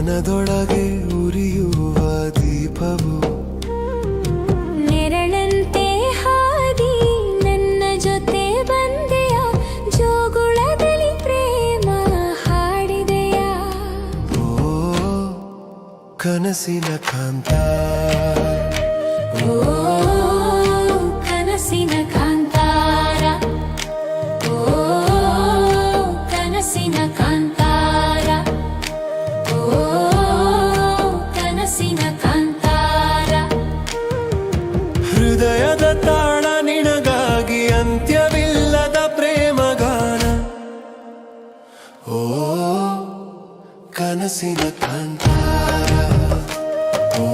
ಮನದೊಳಗೆ ಉರಿಯುವ ದೀಪವು ನೆರಳಂತೆ ಹಾದಿ ನನ್ನ ಜೊತೆ ಬಂದೆಯ ಜೋಗುಳದಲ್ಲಿ ಪ್ರೇಮ ಹಾಡಿದೆಯ ಓ ಕನಸಿನ ಕಾಂತ ಓ ಕನಸಿನ ಕಾಂತಾರ ಓ ಕನಸಿನ ಕಾಂತಾರ ಓ ಕನಸಿನ ಕಾಂತಾರ ಹೃದಯದ ತಾಳ ನಿನಗಾಗಿ ಅಂತ್ಯವಿಲ್ಲದ ಪ್ರೇಮಗಾನ ಓ ಕನಸಿನ ಕಾಂತಾರ ಓ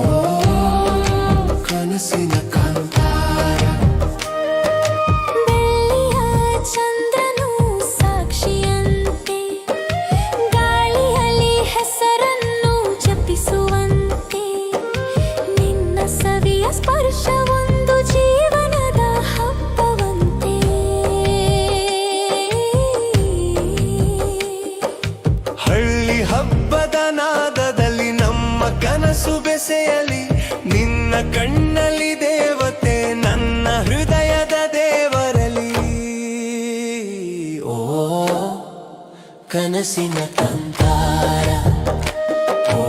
ಕನಸಿನ ಕಾಂತಾರ ಬೆಳ್ಳಿಯ ಚಂದ್ರನು ಸಾಕ್ಷಿಯಂತೆ ಗಾಳಿಯಲ್ಲಿ ಹೆಸರನ್ನು ಜಪಿಸುವಂತೆ ನಿನ್ನ ಸವಿಯ ಸ್ಪರ್ಶ ಒಂದು ಜೀವನದ ಹಬ್ಬವಂತೆ ಹಳ್ಳಿ ಹಬ್ಬದ ನಾದದಲ್ಲಿ ನಮ್ಮ ಕನಸು ಬೆಸೆಯಲಿ ನಿನ್ನ ಕಣ್ಣಲ್ಲಿ ದೇವತೆ ನನ್ನ ಹೃದಯದ ದೇವರಲಿ ಓ ಕನಸಿನ ಕಂಕಾರ ಓ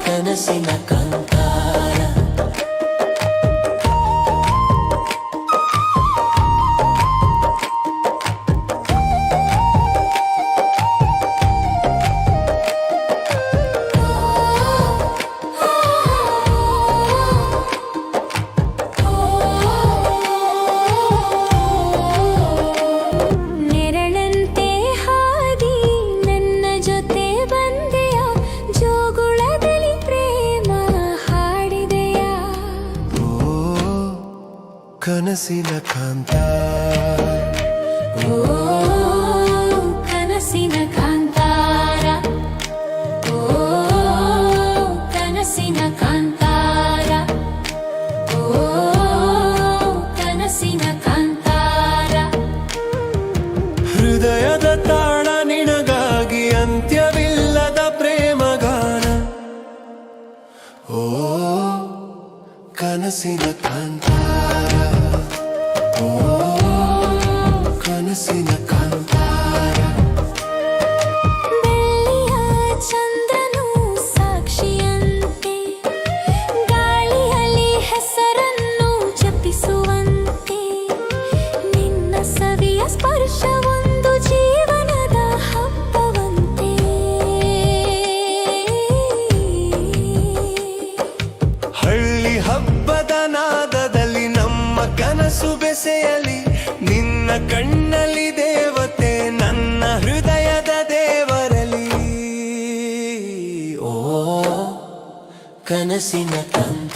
ಕನಸಿನ ಕಂಕಾರ ನೆರಳಂತೆ ಹಾದಿ ನನ್ನ ಜೊತೆ ಬಂದೆಯ ಜೋಗುಳದಲ್ಲಿ ಪ್ರೇಮ ಹಾಡಿದೆಯ ಓ ಕನಸಿನ ಕಾಂತ ಓ ಕನಸಿನ ಕಾಂತಾರ ಓ ಕನಸಿನ ಕಾಂತಾರ ಓ ಕನಸಿನ ಕಾಂತಾರ ಹೃದಯದ ತಾಳ ನಿನಗಾಗಿ ಅಂತ್ಯವಿಲ್ಲದ ಪ್ರೇಮಗಾನ ಓ ಕನಸಿನ ಕಾಂತಾರ ಓ ಕನಸಿನ ಕಾಂತಾರ ಬೆಳ್ಳಿಯ ಚಂದ್ರನು ಸಾಕ್ಷಿಯಂತೆ ಗಾಳಿಯಲ್ಲಿ ಹೆಸರನ್ನು ಜಪಿಸುವಂತೆ ನಿನ್ನ ಸವಿಯ ಸ್ಪರ್ಶ ಒಂದು ಜೀವನದ ಹಬ್ಬವಂತೆ ಹಳ್ಳಿ ಹಬ್ಬದ ನಾದದಲ್ಲಿ ನಮ್ಮ ಕನಸು ಬೆಸೆಯಲಿ ನಿನ್ನ ಕಣ್ಣಲ್ಲಿ ದೇವತೆ ನನ್ನ ಹೃದಯದ ದೇವರಲಿ ಓ ಕನಸಿನ ಕಂದ